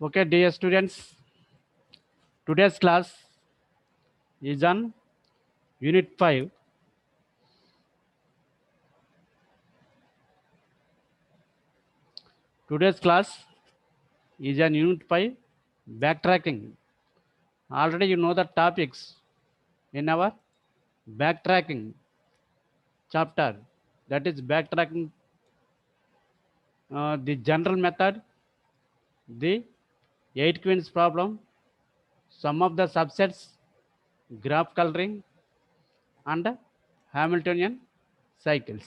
Okay, dear students, today's class is on Unit 5. Today's class is on Unit 5, backtracking. Already you know the topics in our backtracking chapter. That is backtracking, the general method, the 8 queens problem, some of the subsets, graph coloring, and Hamiltonian cycles.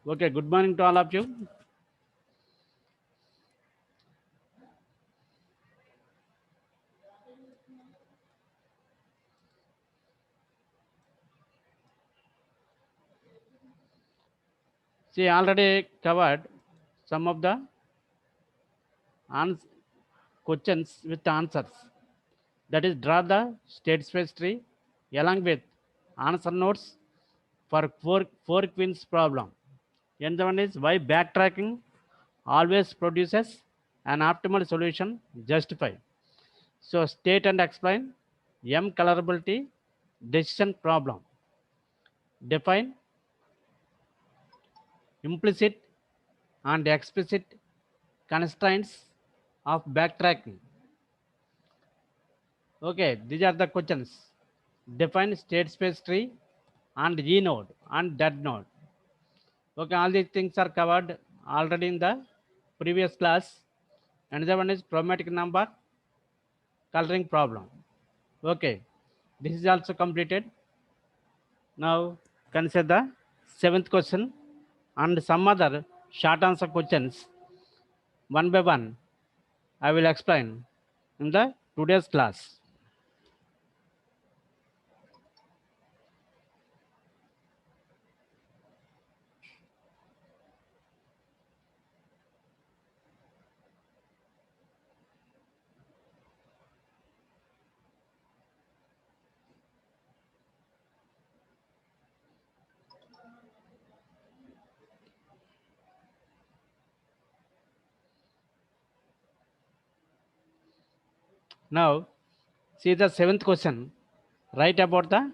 Okay, good morning to all of you. See, already covered some of the questions with answers. That is, draw the state space tree along with answer notes for four queens problem. And the one is why backtracking always produces an optimal solution. Justify. So state and explain M colorability decision problem. Define implicit and explicit constraints of backtracking. Okay, these are the questions. Define state space tree and E node and dead node. Okay, all these things are covered already in the previous class. Another one is chromatic number coloring problem. Okay, this is also completed. Now consider the seventh question and some other short answer questions. One by one, I will explain in the today's class. Now, see the seventh question. Write about the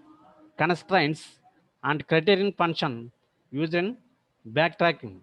constraints and criterion function used in backtracking.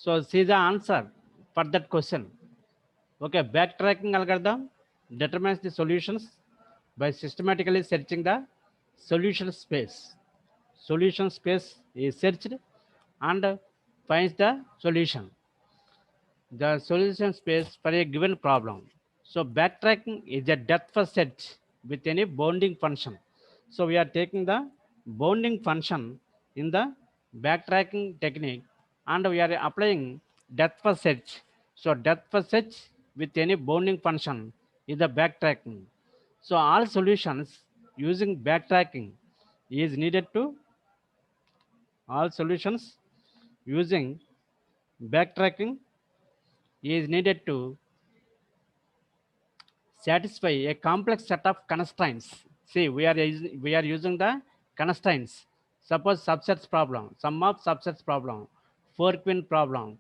So see the answer for that question. Okay, backtracking algorithm determines the solutions by systematically searching the solution space. Solution space is searched and finds the solution. The solution space for a given problem. So backtracking is a depth first search with any bounding function. So we are taking the bounding function in the backtracking technique and we are applying depth first search. So depth first search with any bounding function is the backtracking. So all solutions using backtracking is needed to all solutions using backtracking is needed to satisfy a complex set of constraints. See, we are using the constraints. Suppose subsets problem, sum of subsets problem, four-queen problem.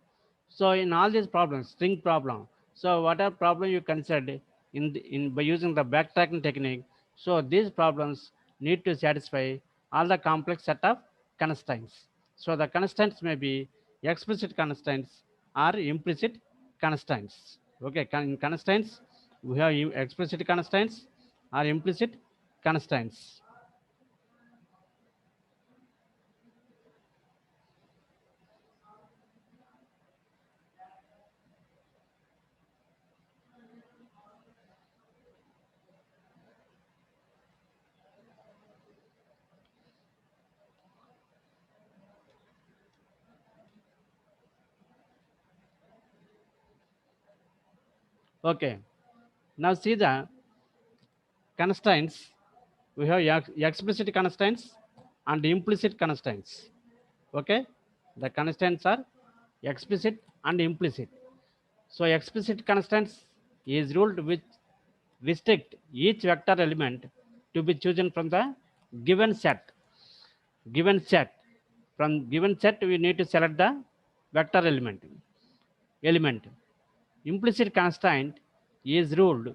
So in all these problems, string problem. So whatever problem you considered in by using the backtracking technique, so these problems need to satisfy all the complex set of constraints. So the constraints may be explicit constraints or implicit constraints. Okay, constraints we have explicit constraints or implicit constraints. Okay, now see the constraints. We have explicit constraints and implicit constraints. Okay, the constraints are explicit and implicit. So explicit constraints is ruled which restrict each vector element to be chosen from the given set. Given set. From given set, we need to select the vector element. Implicit constraint is ruled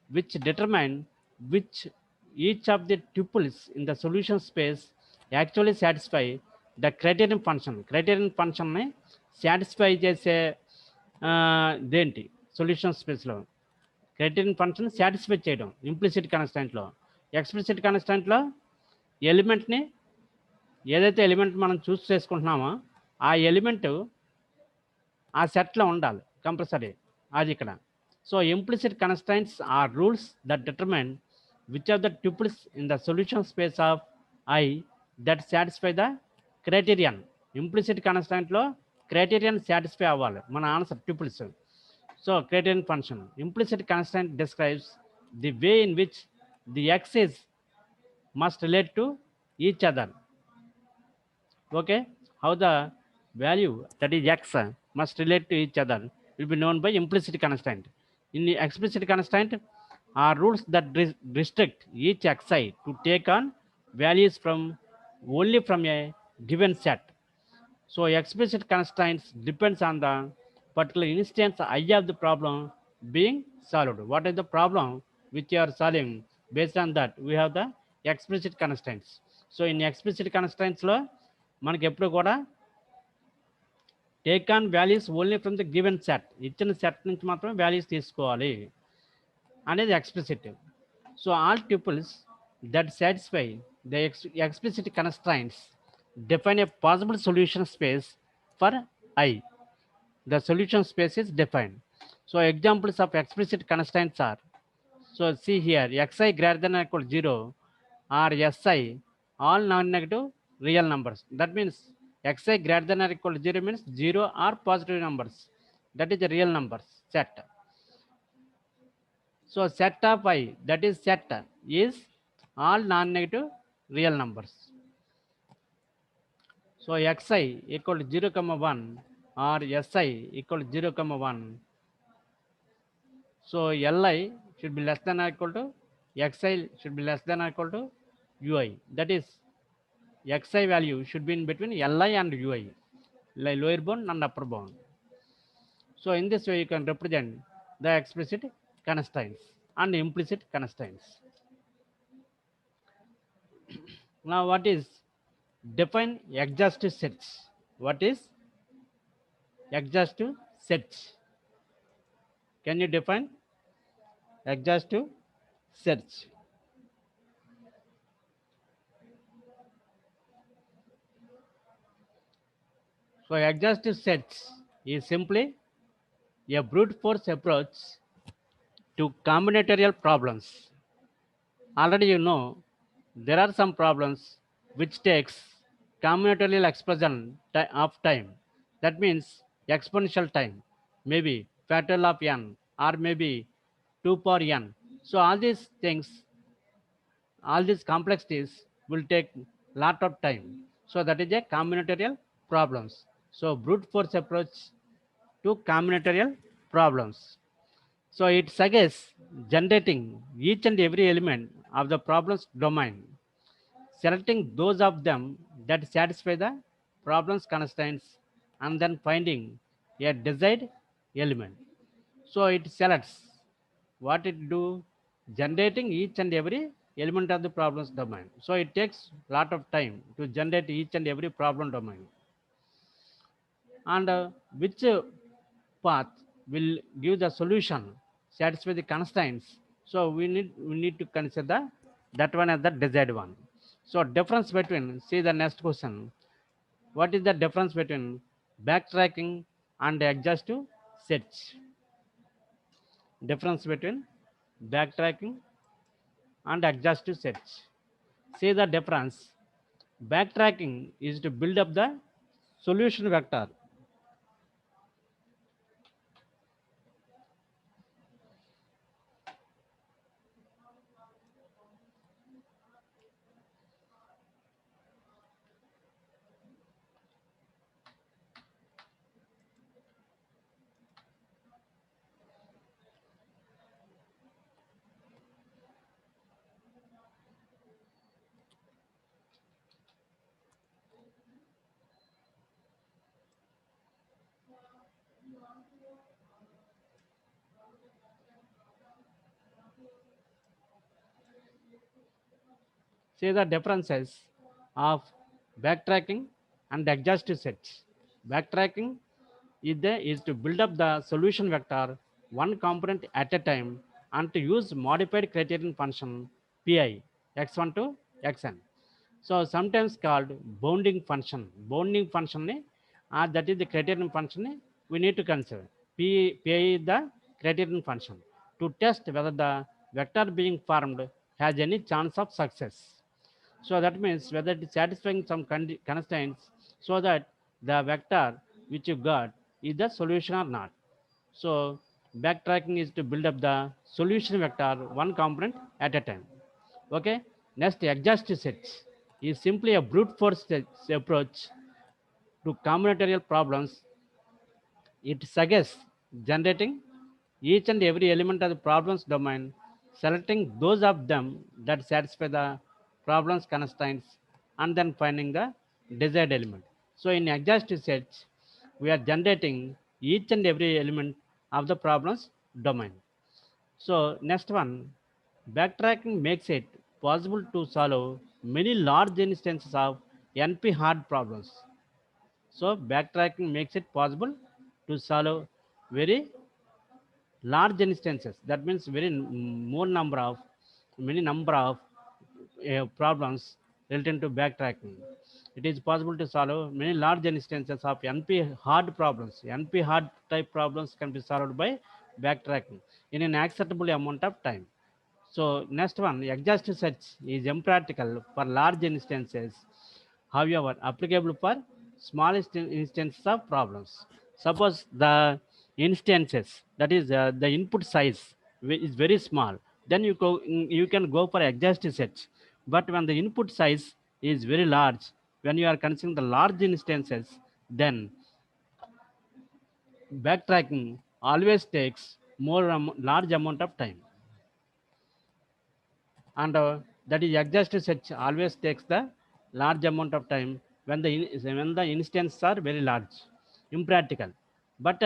which determine which each of the tuples in the solution space actually satisfy the criterion function. Criterion function ని satisfy చేసే దేంటి solution స్పేస్లో criterion function satisfy చేయడం implicit కన్స్టెంట్లో. Explicit కన్స్టెంట్లో ఎలిమెంట్ని ఏదైతే element మనం చూస్ చేసుకుంటున్నామో ఆ element ఆ సెట్లో ఉండాలి కంపల్సరీ అది ఇక్కడ. So implicit constants are rules that determine which of the tuples in the solution space of I that satisfy the criterion. Implicit కన్స్టెంట్లో క్రైటీరియన్ సాటిస్ఫై అవ్వాలి మన answer tuples. So criterion function. Implicit constraint describes the way in which the x's must relate to each other. Okay, how the value that is x must relate to each other will be known by implicit constraint. In the explicit constraint are rules that restrict each xi to take on values from only from a given set. So explicit constraints depends on the particular instance I of the problem being solved. What is the problem which you are solving? Based on that, we have the explicit constraints. So in explicit constraints లో మనకి ఎప్పుడు కూడా take on values only from the given set. ఇచ్చిన set నుంచి మాత్రం values తీసుకోవాలి అనేది explicit. So all tuples that satisfy the explicit constraints define a possible solution space for I. The solution space is defined. So examples of explicit constraints are, so see here, xi greater than or equal to 0 or si all non-negative real numbers. That means xi greater than or equal to 0 means 0 are positive numbers. That is the real numbers set. So set of I, that is set, is all non-negative real numbers. So xi equal to 0 comma 1 or si equal to 0 comma 1. So li should be less than or equal to xi should be less than or equal to ui. That is xi value should be in between li and ui, like lower bound and upper bound. So in this way you can represent the explicit constraints and implicit constraints. Now what is define exhaustive sets? What is exhaustive search. Can you define exhaustive search? So exhaustive search is simply a brute force approach to combinatorial problems. Already you know there are some problems which takes combinatorial expression of time. That means exponential time, maybe factorial of n or maybe 2 power n. So all these things, all these complexities will take lot of time. So that is a combinatorial problems. So brute force approach to combinatorial problems. So it suggests generating each and every element of the problem's domain, selecting those of them that satisfy the problem's constraints, and then finding a desired element. So it selects what it do, generating each and every element of the problem's domain. So it takes lot of time to generate each and every problem domain. And which path will give the solution, satisfy the constraints. So we need to consider that one as the desired one. So difference between, see the next question, what is the difference between backtracking and exhaustive search? Difference between backtracking and exhaustive search. See the difference. Backtracking is to build up the solution vector. See the differences of backtracking and exhaustive search. Backtracking is to build up the solution vector one component at a time and to use modified criterion function pi x1 to xn. So sometimes called bounding function. Bounding function that is the criterion function we need to consider. Pi is the criterion function to test whether the vector being formed has any chance of success. So that means whether it is satisfying some constraints so that the vector which you got is the solution or not. So backtracking is to build up the solution vector one component at a time. Okay. Next, exhaustive search is simply a brute force approach to combinatorial problems. It suggests generating each and every element of the problem's domain, selecting those of them that satisfy the problem's constraints, and then finding the desired element. So in exhaustive search, we are generating each and every element of the problem's domain. So next one, backtracking makes it possible to solve many large instances of NP hard problems. So backtracking makes it possible to solve very large instances. That means more number of many number of problems related to backtracking. It is possible to solve many large instances of NP hard problems. NP hard type problems can be solved by backtracking in an acceptable amount of time. So next one, exhaustive search is impractical for large instances, however applicable for small instances of problems. Suppose the instances, that is the input size is very small, then you can go for exhaustive search. But when the input size is very large, when you are considering the large instances, then backtracking always takes more large amount of time. And that is exhaustive search always takes the large amount of time when the instances are very large, impractical. But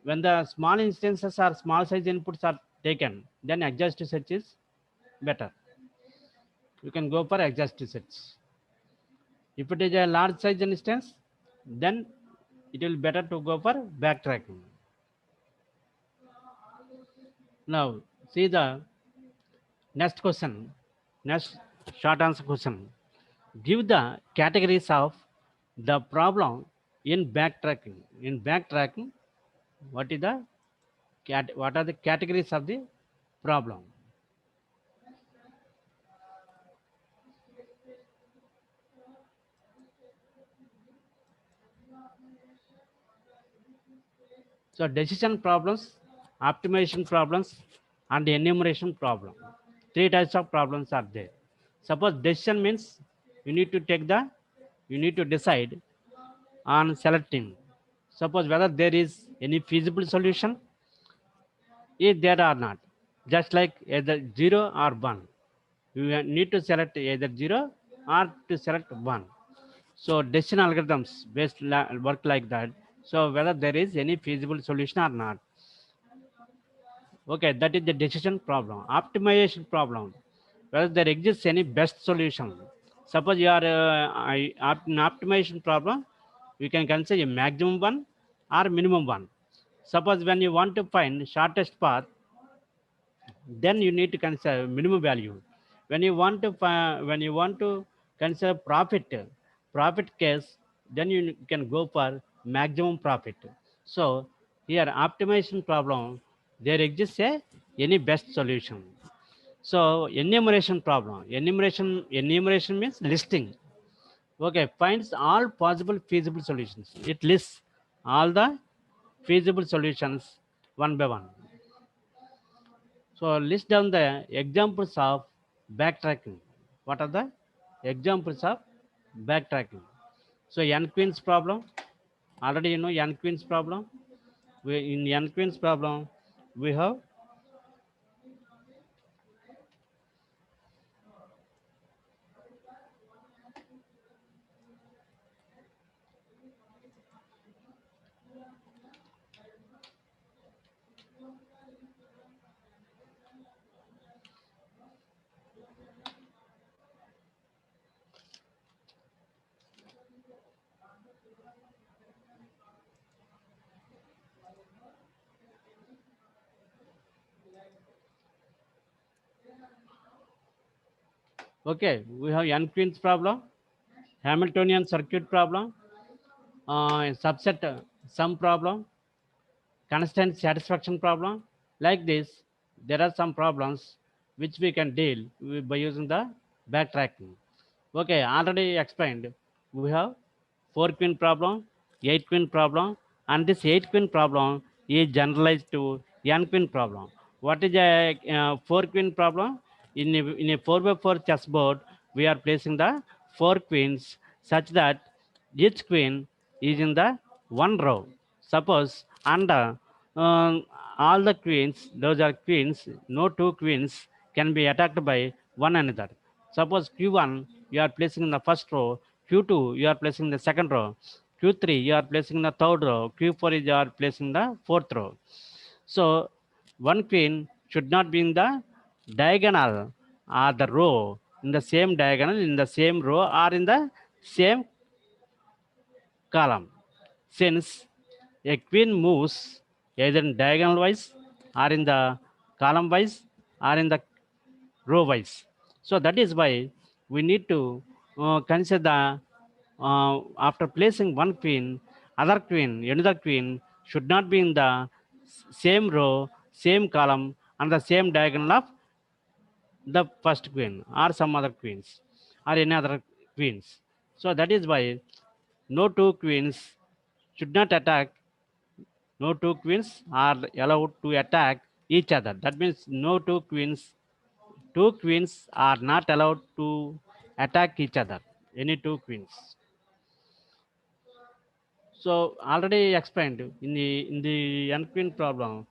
when the small instances or small size inputs are taken, then exhaustive search is better. You can go for exhaustive search. If it is a large size instance, then it will better to go for backtracking. Now, see the next question, next short answer question. Give the categories of the problem in backtracking. In backtracking, what is the what are the categories of the problem? So decision problems, optimization problems, and enumeration problem. Three types of problems are there. Suppose decision means you need to take the, you need to decide on selecting. Suppose whether there is any feasible solution, if there are not. Just like either 0 or 1. You need to select either 0 or to select 1. So decision algorithms based work like that. So whether there is any feasible solution or not. Okay, that is the decision problem. Optimization problem, whether there exists any best solution. Suppose you are in optimization problem, you can consider a maximum one or minimum one. Suppose when you want to find shortest path, then you need to consider minimum value. When you want to when you want to consider profit case, then you can go for maximum profit. So here optimization problem, there exists a any best solution. So enumeration problem, enumeration means listing. Okay, finds all possible feasible solutions. It lists all the feasible solutions one by one. So list down the examples of backtracking. What are the examples of backtracking? So N Queen's problem, already you know N Queen's problem. In N Queen's problem, we have, okay, we have N Queen's problem, Hamiltonian circuit problem, subset sum problem, constant satisfaction problem. Like this, there are some problems which we can deal with by using the backtracking. Okay, already explained. We have 4 queen problem, 8 queen problem, and this 8 queen problem is generalized to n-queen problem. What is a 4 queen problem? In a 4 by 4 chessboard, we are placing the 4 queens such that each queen is in the one row. Suppose under all the queens, those are queens, no two queens can be attacked by one another. Suppose Q1 you are placing in the first row, Q2 you are placing in the second row, Q3 you are placing in the third row, Q4 is you are placing in the fourth row. So one queen should not be in the diagonal or the row in the same diagonal, in the same row or in the same column. Since a queen moves either in diagonal wise or in the column wise or in the row wise. So that is why we need to consider the, after placing one queen, another queen should not be in the same row, same column, and the same diagonal of the first queen or some other queens or any other queens. So that is why no two queens should not attack, no two queens are allowed to attack each other. That means no two queens are not allowed to attack each other, any two queens. So already explained in the n queen problem,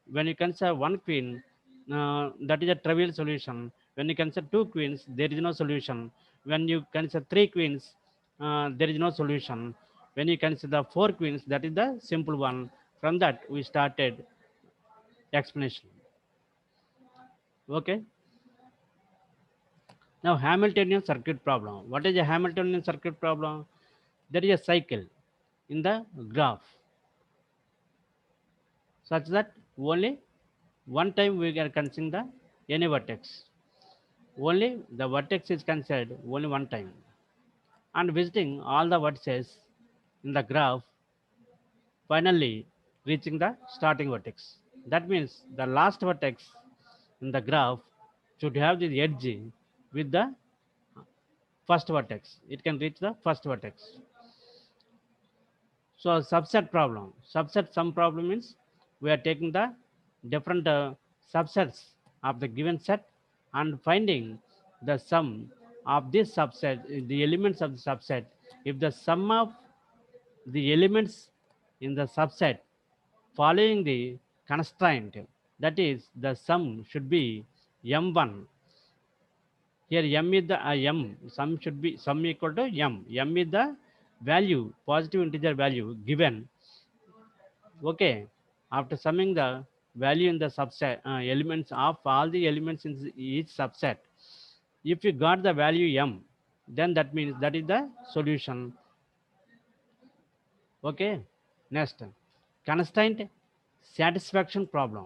when you consider one queen, that is a trivial solution. When you consider two queens, there is no solution. When you consider three queens, there is no solution. When you consider four queens, that is the simple one. From that we started explanation. Okay. Now Hamiltonian circuit problem. What is a Hamiltonian circuit problem? There is a cycle. in the graph, such that only one time we are considering the any vertex. Only the vertex is considered only one time. And visiting all the vertices in the graph, finally reaching the starting vertex. That means the last vertex in the graph should have the edge with the first vertex. It can reach the first vertex. So subset problem, subset sum problem means we are taking the different subsets of the given set and finding the sum of this subset, the elements of the subset. If the sum of the elements in the subset following the constraint, that is the sum should be m1. Here m is the m, sum should be sum equal to m. M is the value, positive integer value given. Okay, after summing the value in the subset elements of all the elements in each subset, if you got the value m, then that means that is the solution. Okay, next, constraint satisfaction problem.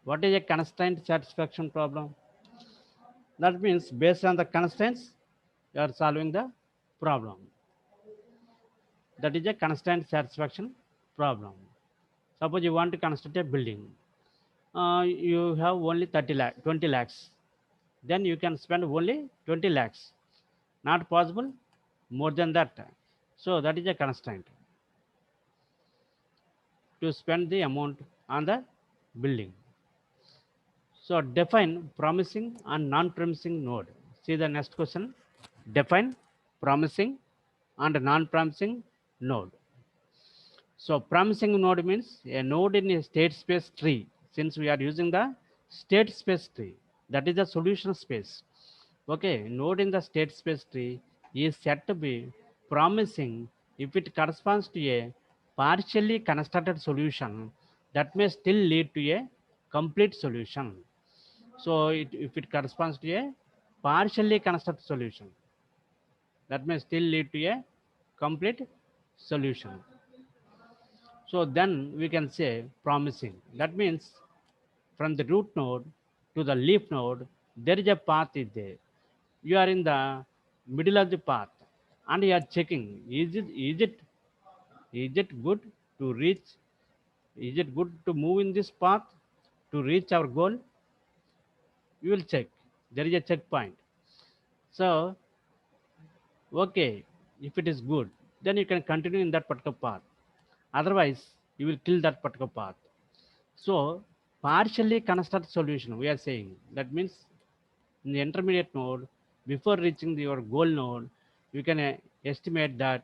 What is a constraint satisfaction problem? That means based on the constraints, you are solving the problem. That is a constraint satisfaction problem. Suppose you want to construct a building. You have only 20 lakhs. Then you can spend only 20 lakhs. Not possible more than that. So that is a constraint to spend the amount on the building. So define promising and non-promising node. See the next question. Define promising and non-promising node. So promising node means a node in a state space tree. Since we are using the state space tree, that is the solution space. Okay, node in the state space tree is said to be promising if it corresponds to a partially constructed solution that may still lead to a complete solution. So if it corresponds to a partially constructed solution, that may still lead to a complete solution. So then we can say promising. That means from the root node to the leaf node, there is a path is there. You are in the middle of the path and you are checking, is it good to reach? Is it good to move in this path to reach our goal? You will check. There is a checkpoint. So, okay, if it is good, then you can continue in that particular path. Otherwise, you will kill that particular path. So, partially constructed solution, we are saying. That means in the intermediate node, before reaching your goal node, you can estimate that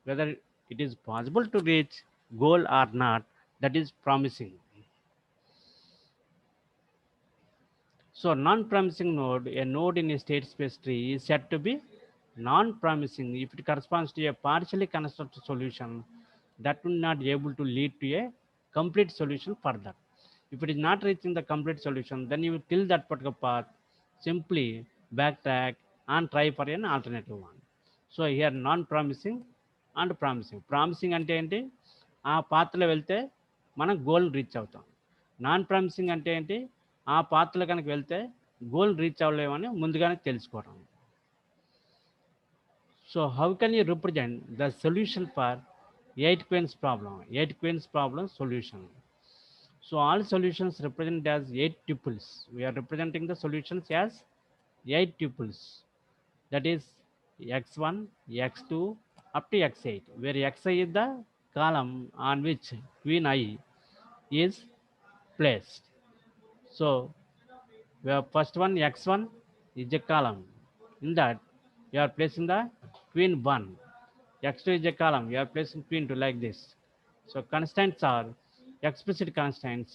whether it is possible to reach goal or not. That is promising. So non-promising node, a node in a state space tree is said to be non-promising if it corresponds to a partially constructed solution that will not be able to lead to a complete solution further. If it is not reaching the complete solution, then you will kill that particular path, simply backtrack and try for an alternative one. So here non-promising and promising. Promising అంటే ఏంటి? ఆ పాత్రలో వెళ్తే మనం goal reach అవుతాం. Non promising అంటే ఏంటి? ఆ పాత్రలో కనుక వెళ్తే గోల్ రీచ్ అవ్వలేమని ముందుగానే తెలుసుకోవడం. So how can you represent the solution for 8 queens problem? 8 queens problem solution. So all solutions represented as 8 tuples. We are representing the solutions as 8 tuples. That is x1, x2 up to x8, where xi is the column on which queen I is placed. So we have first one x1 is a column. In that you are placing the queen 1. X2 is a column. You are placing queen 2 like this. So constants are explicit constants.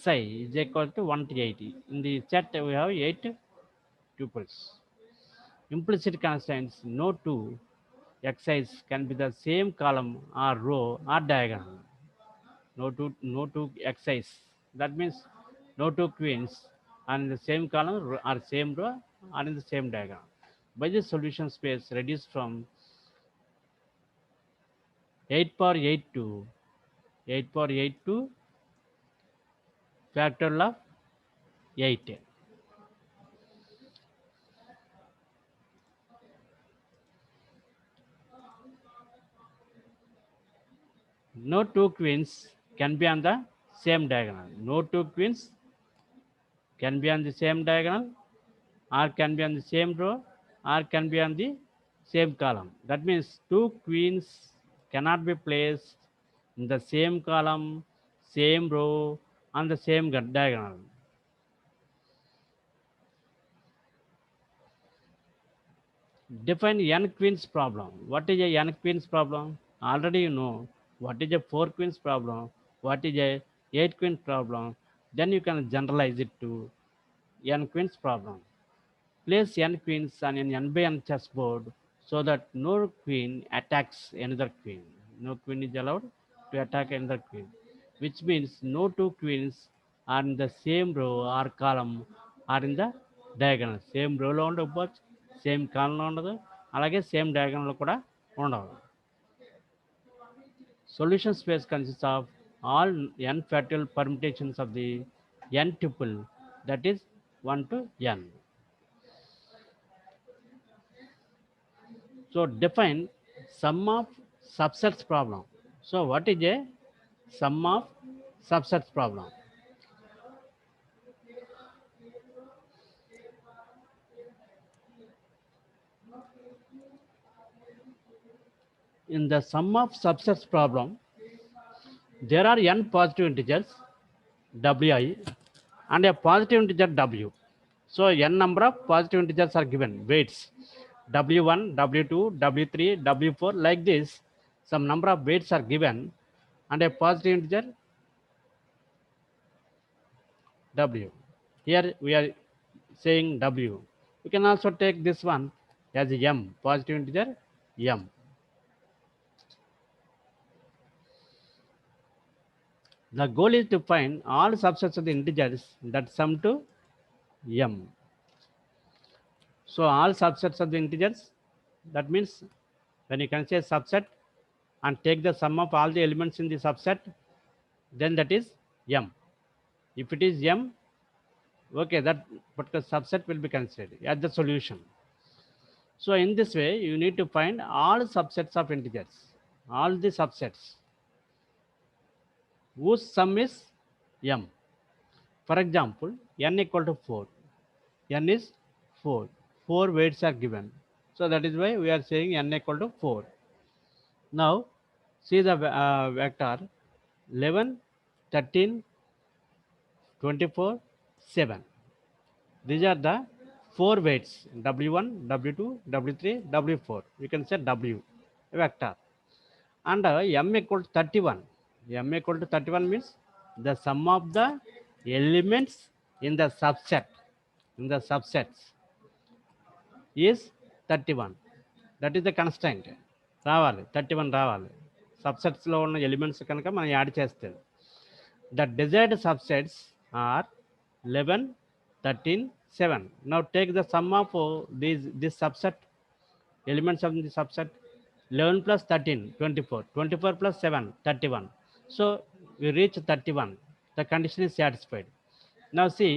Si is equal to 1 to 80. In the set we have 8 tuples. Implicit constants, no two xi's can be the same column or row or diagonal. No two xi's. That means no two queens are in the same column or same row or in the same diagonal. By this solution space reduced from 8 power 8 to 8 power 8 to factorial of 8. No two queens can be on the same diagonal. No two queens can be on the same diagonal, or can be on the same row, or can be on the same column. That means two queens cannot be placed in the same column, same row, on the same diagonal. Define n queens problem. What is a n queens problem? Already you know what is a 4 queens problem, what is a 8 queens problem. Then you can generalize it to n queens problem. Place n queens on an n by n chessboard so that no queen attacks another queen. No queen is allowed to attack another queen, which means no two queens are in the same row or column or in the diagonal. Same row లో ఉండకపోవచ్చు, same కాలంలో ఉండదు, అలాగే same diagonal కూడా ఉండవు. Solution space consists of all n factorial permutations of the n tuple, that is 1 to n. So define sum of subsets problem. So what is a sum of subsets problem? In the sum of subsets problem, there are n positive integers wi and a positive integer w. So n number of positive integers are given, weights w1, w2, w3, w4, like this. Some number of weights are given and a positive integer w. Here we are saying w. You can also take this one as m, positive integer m. The goal is to find all subsets of the integers that sum to m. So all subsets of the integers, that means when you can say subset and take the sum of all the elements in the subset, then that is m. If it is m, okay, that particular subset will be considered as the solution. So in this way, you need to find all subsets of integers, all the subsets whose sum is m. For example, n equal to 4. N is 4. 4 weights are given. So that is why we are saying n equal to 4. Now, see the vector 11, 13, 24, 7. These are the 4 weights, W1, W2, W3, W4. We can say W vector. And M equal to 31. M equal to 31 means the sum of the elements in the subset, in the subsets is 31. That is the constraint. రావాలి 31 రావాలి. సబ్సెట్స్లో ఉన్న elements కనుక మనం add చేస్తే the desired subsets are 11, 13, 7. Now take the sum of this subset, elements of the subset. 11 plus 13, 24. 24 plus 7, 31. So we reach 31. The condition is satisfied. Now see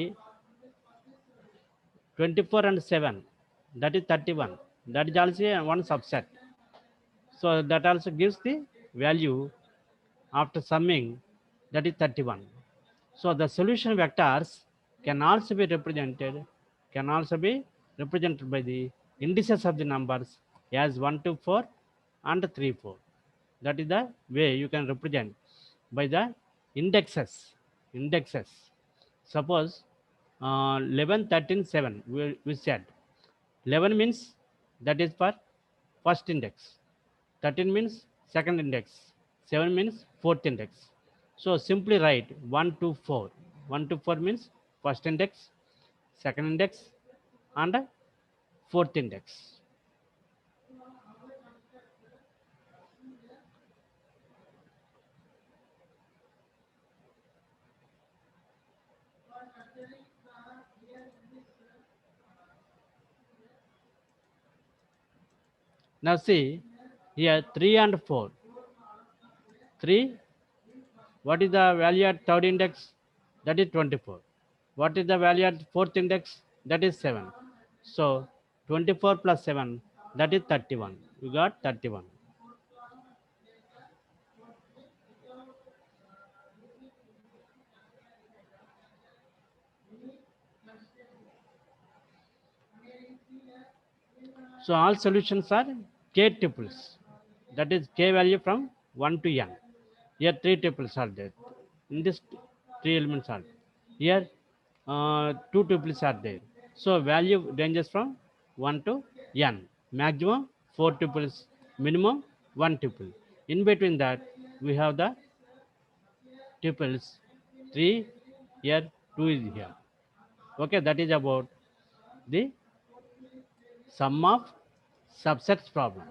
24 and 7, that is 31. That is also one subset. So that also gives the value after summing, that is 31. So the solution vectors can also be represented by the indices of the numbers as 1 to 4 and 3, 4. That is the way you can represent by the indexes. Suppose 11, 13, 7, we said 11 means that is for first index, 13 means second index, 7 means fourth index. So simply write 1 to 4. 1 to 4 means first index, second index, and fourth index. Now see here 3 and 4. 3. What is the value at third index? That is 24. What is the value at fourth index? That is 7. So 24 plus 7, that is 31. You got 31. So all solutions are k tuples. That is k value from 1 to n. Here three tuples are there. In this three elements are there. Here two tuples are there. So value ranges from 1 to n. Maximum 4 tuples, minimum 1 tuple. In between that, we have the tuples 3 here, 2 is here. Okay, that is about the sum of subsets problem.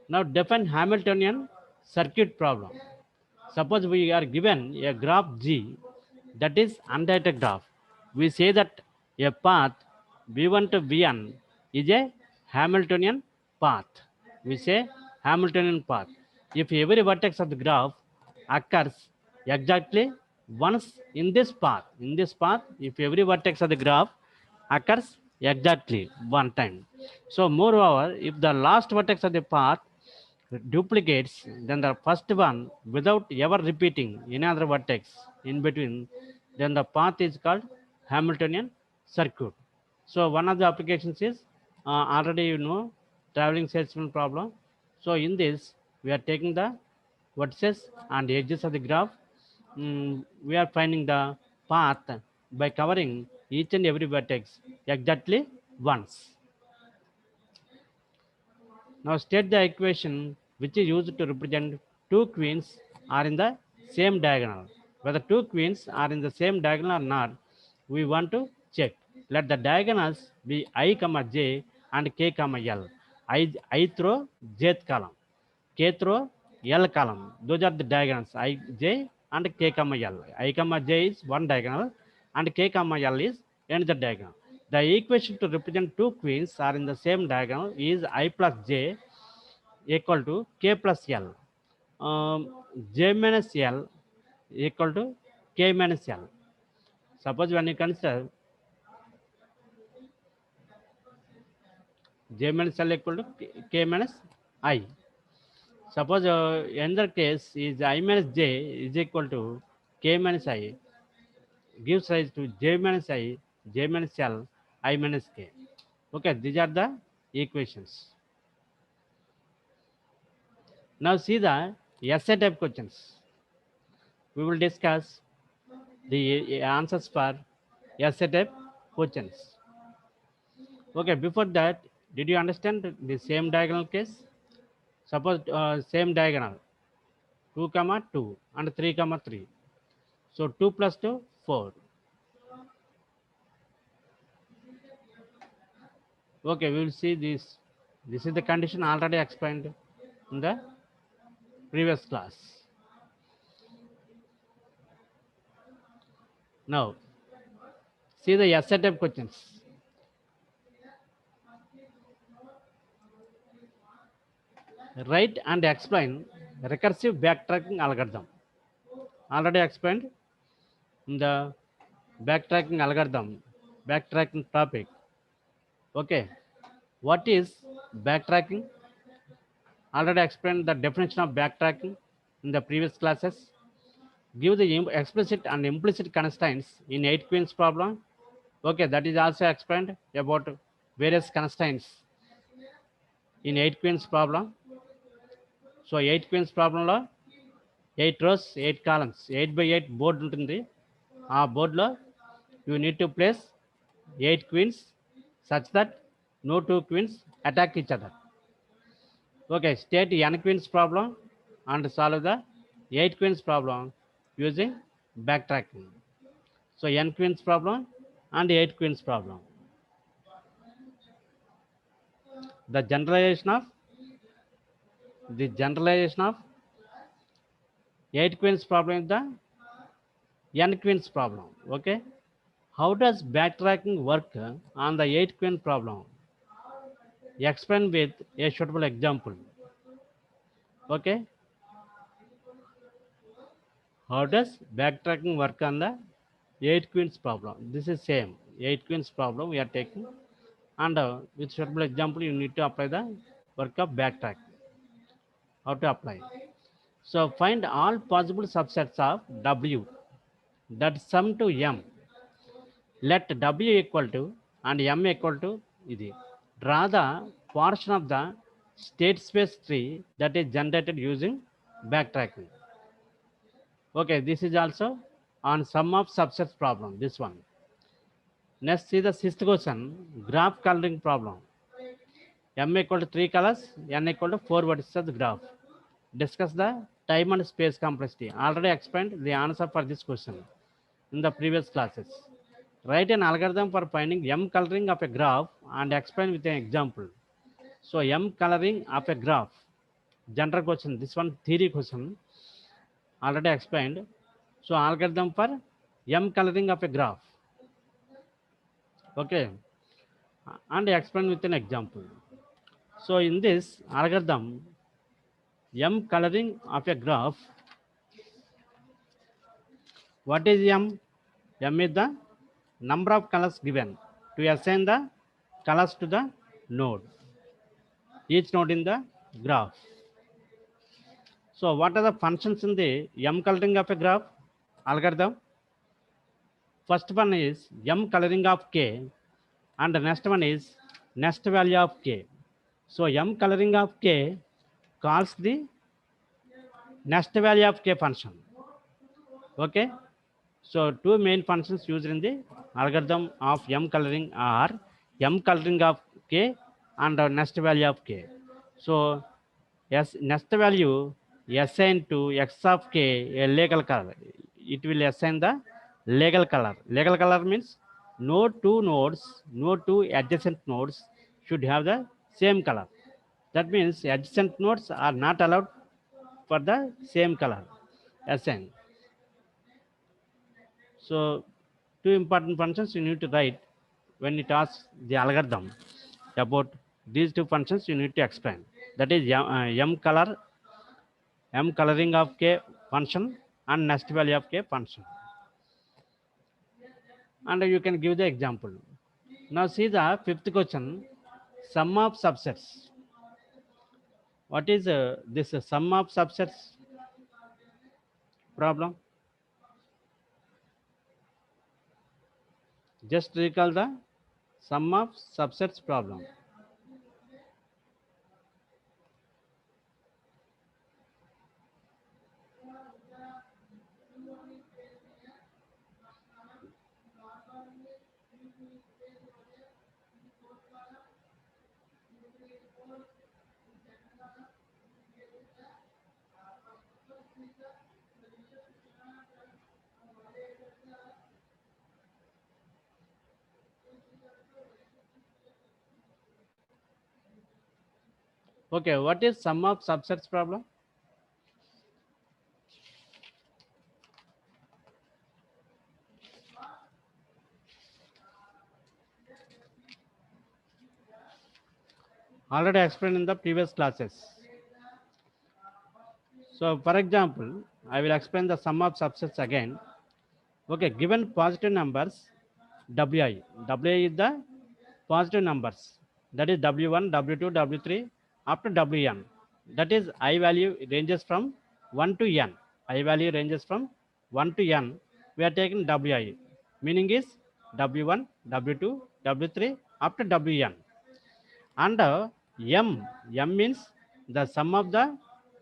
Now define Hamiltonian circuit problem. Suppose we are given a graph G that is undirected graph. We say that a path V1 to Vn is a Hamiltonian path. We say Hamiltonian path. If every vertex of the graph occurs exactly once in this path, if every vertex of the graph occurs exactly one time. So moreover, if the last vertex of the path duplicates then the first one without ever repeating any other vertex in between, then the path is called Hamiltonian circuit. So one of the applications is already you know traveling salesman problem. So in this we are taking the vertices and edges of the graph. We are finding the path by covering each and every vertex exactly once. Now state the equation which is used to represent two queens are in the same diagonal. Whether two queens are in the same diagonal or not, we want to check. Let the diagonals be I, j and k, l. I through jth column, k through l column. Those are the diagonals I, j and k, l. I, j is one diagonal and k, l is another diagonal. The equation to represent two queens are in the same diagonal is I plus j equal to k plus l. J minus l equal to k minus l. Suppose when you consider j minus l equal to k minus I. Suppose another case is I minus j is equal to k minus I gives rise to j minus I, j minus l, I minus k. Okay, these are the equations. Now see the essay type questions. We will discuss the answers for essay type questions. Okay, before that, did you understand the same diagonal case? Suppose same diagonal 2 comma 2 and 3 comma 3. So 2 plus 2 4. Okay, we will see this. This is the condition already explained in the previous class. Now see the essay type questions. Write and explain recursive backtracking algorithm. Already explained in the backtracking algorithm, backtracking topic. Okay, what is backtracking? Already explained the definition of backtracking in the previous classes. Give the explicit and implicit constraints in 8 queens problem. Okay, that is also explained about various constraints in 8 queens problem. So 8 queens problem lo 8 rows, 8 columns, 8 by 8 board ఉంటుంది. ఆ boardలో you need to place 8 queens such that no two queens attack each other. Okay, state n queens problem and solve the 8 queens problem using backtracking. So n queens problem and 8 queens problem. The generalization of 8 queens problem is the n queens problem. Okay. How does backtracking work on the 8 queen problem? Explain with a suitable example. Okay. How does backtracking work on the 8 queens problem? This is same 8 queens problem we are taking, and with suitable example you need to apply the work of backtrack. How to apply? So find all possible subsets of W that sum to M. Let W equal to and M equal to ఇది. Draw the portion of the state space tree that is generated using backtracking. Okay, this is also on sum of subsets problem, this one. Next, see the sixth question, graph coloring problem. M equal to 3 colors, N equal to 4 vertices of the graph. Discuss the time and space complexity. Already explained the answer for this question in the previous classes. Write an algorithm for finding M coloring of a graph and explain with an example. So M coloring of a graph, general question, this one theory question, already explained. So algorithm for M coloring of a graph. Okay, and explain with an example. So in this algorithm, M coloring of a graph, what is M? M is the number of colors given to assign the colors to the node, each node in the graph. So what are the functions in the M coloring of a graph algorithm? First one is M coloring of K, and the next one is next value of K. So M coloring of K calls the next value of K function. Okay. So two main functions used in the algorithm of M coloring are M coloring of K and the next value of K. So yes, next value assign to X of K a legal color. It will assign the legal color. Legal color means no two nodes, no two adjacent nodes should have the same color. That means adjacent nodes are not allowed for the same color assign. So two important functions you need to write when it asks the algorithm about these two functions you need to explain. That is M coloring of K function and next value of K function. And you can give the example. Now see the fifth question, sum of subsets. What is this sum of subsets problem? Just recall the sum of subsets problem. Okay, what is sum of subsets problem? Already explained in the previous classes. So for example, I will explain the sum of subsets again. Okay, given positive numbers, Wi. Wi is the positive numbers. That is W1, W2, W3 up to Wn. That is I value ranges from 1 to n. I value ranges from 1 to n. We are taking Wi. Meaning is W1, W2, W3 up to Wn. And M means the sum of the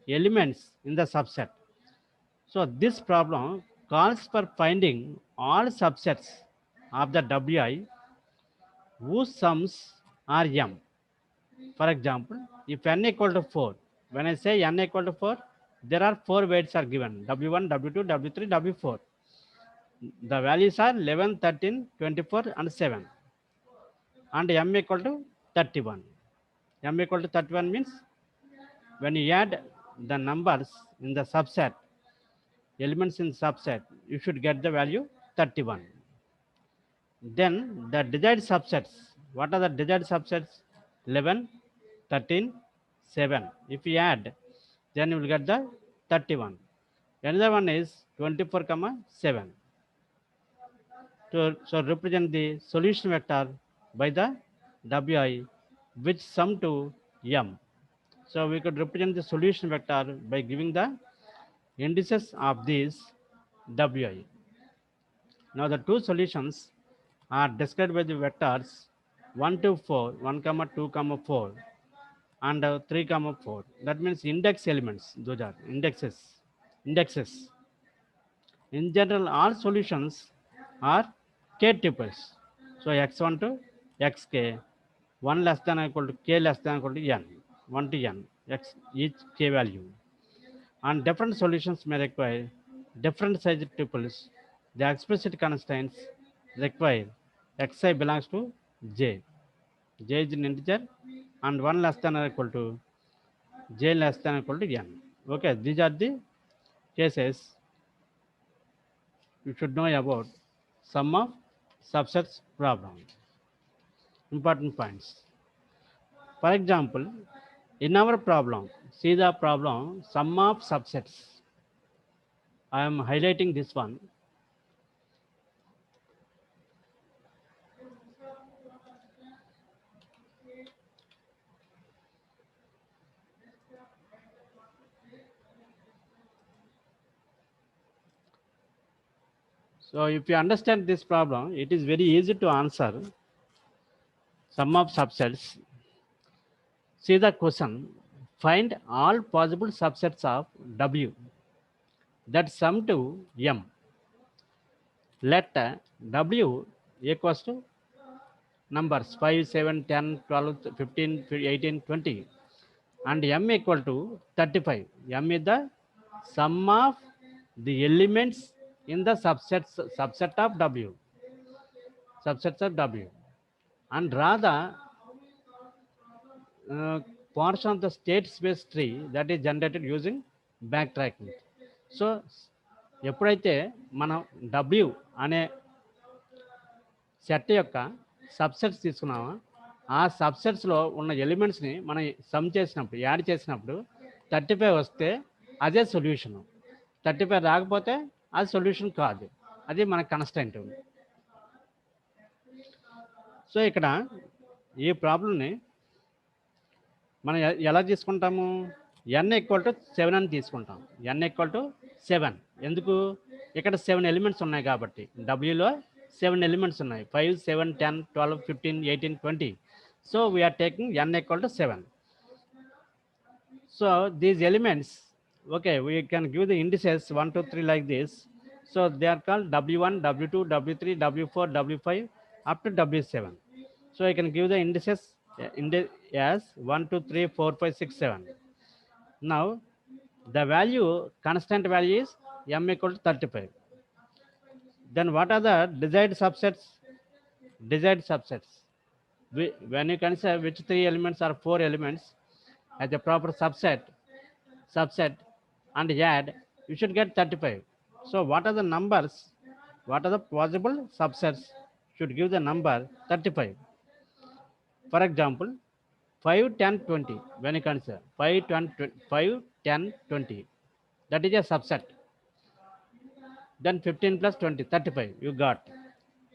elements in the subset. So this problem calls for finding all subsets of the Wi whose sums are M. For example, if n equal to 4, when I say n equal to 4, there are 4 weights are given, W1, W2, W3, W4. The values are 11, 13, 24 and 7. And M equal to 31. M equal to 31 means when you add the numbers in the subset, elements in subset, you should get the value 31. Then the desired subsets. What are the desired subsets? 11, 13, 7. If you add, then you will get the 31. Another one is 24, 7. So represent the solution vector by the Wi, which sum to m. So we could represent the solution vector by giving the indices of these Wi. Now the two solutions are described by the vectors 1 to 4, 1, 2, 4, and 3, 4. That means index elements. Those are indexes. Indexes. In general, all solutions are k tuples. So x1 to xk, 1 less than or equal to k less than or equal to n, 1 to n, x each k value. And different solutions may require different size tuples. The explicit constraints require xi belongs to j. J is an integer and 1 less than or equal to j less than or equal to n. Okay, these are the cases you should know about sum of subsets problem. Important points. For example, in our problem, see the problem sum of subsets. I am highlighting this one. So if you understand this problem, it is very easy to answer sum of subsets. See the question, find all possible subsets of W that sum to M. Let W equals to numbers 5, 7, 10, 12, 15, 18, 20 and M equal to 35. M is the sum of the elements in the subset of W. Subsets of W. And rather portion of the state space tree that is generated using backtracking. So ఎప్పుడైతే మనం W అనే set యొక్క subsets తీసుకున్నామో ఆ సబ్సెట్స్లో ఉన్న ఎలిమెంట్స్ని మనం some చేసినప్పుడు add చేసినప్పుడు 35 వస్తే అదే సొల్యూషన్, 35 రాకపోతే అది సొల్యూషన్ కాదు, అది మన కన్స్టెంట్. సో ఇక్కడ ఈ ప్రాబ్లంని మనం ఎలా తీసుకుంటాము, n ఈక్వల్ టు 7 అని తీసుకుంటాం. n ఈక్వల్ టు 7 ఎందుకు, ఇక్కడ 7 ఎలిమెంట్స్ ఉన్నాయి కాబట్టి, డబ్ల్యూలో 7 ఎలిమెంట్స్ ఉన్నాయి, 5, 7, 10, 12, 15, 18, 20. So we're taking n equal to 7. So these elements, okay, we can give the indices 1, 2, 3 like this. So they are called W1, W2, W3, W4, W5 up to W7. So I can give the indices as 1, 2, 3, 4, 5, 6, 7. Now the value, constant value is M equal to 35. Then what are the desired subsets? Desired subsets. When you consider which 3 elements or 4 elements as a proper subset and add, you should get 35. So what are the numbers? What are the possible subsets should give the number 35? For example, 5, 10, 20. When you consider 5, 10, 20, that is a subset. Then 15 plus 20, 35 you got.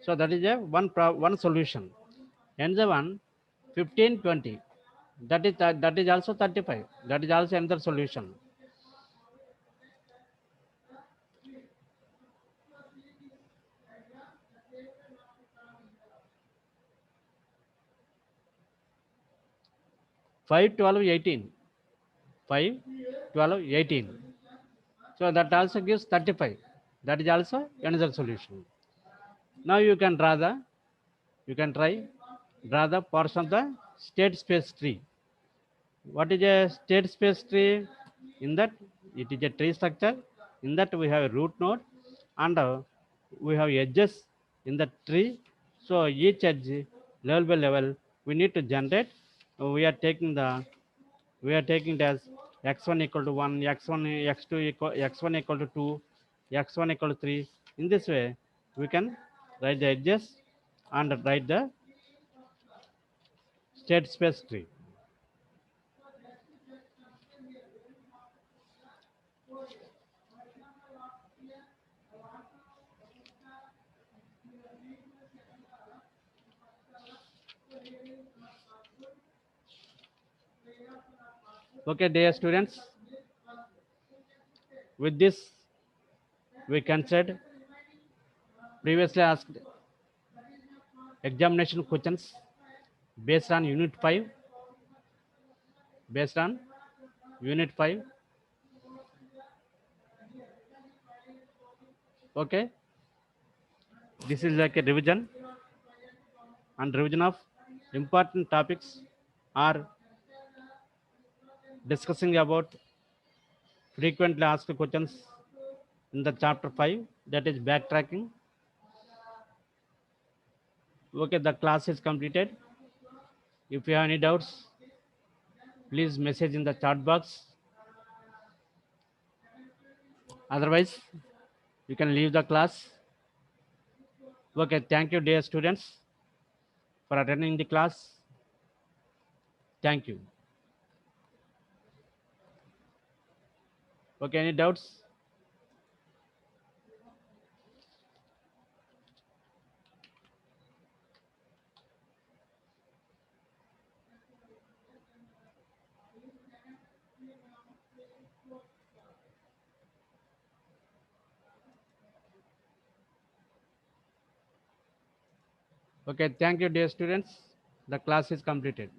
So that is a one solution. Another one, 15, 20. That is also 35. That is also another solution. Five, 12, 18. 5, 12, 18. So that also gives 35. That is also another solution. Now you can try draw the portion of the state space tree. What is a state space tree? In that, it is a tree structure. In that we have a root node and we have edges in the tree. So each edge, level by level, we need to generate. We are taking it as x1 equal to 1, x2 equal x1 equal to 2, x1 equal to 3. In this way, we can write the edges and write the state space tree. Okay, dear students, with this we considered previously asked examination questions based on unit 5, based on unit 5. Okay, this is like a revision and revision of important topics are discussing about frequently asked questions in the chapter 5, that is backtracking. Okay, the class is completed. If you have any doubts, please message in the chat box. Otherwise, you can leave the class. Okay, thank you, dear students, for attending the class. Thank you. Okay, any doubts? Okay, thank you, dear students. The class is completed.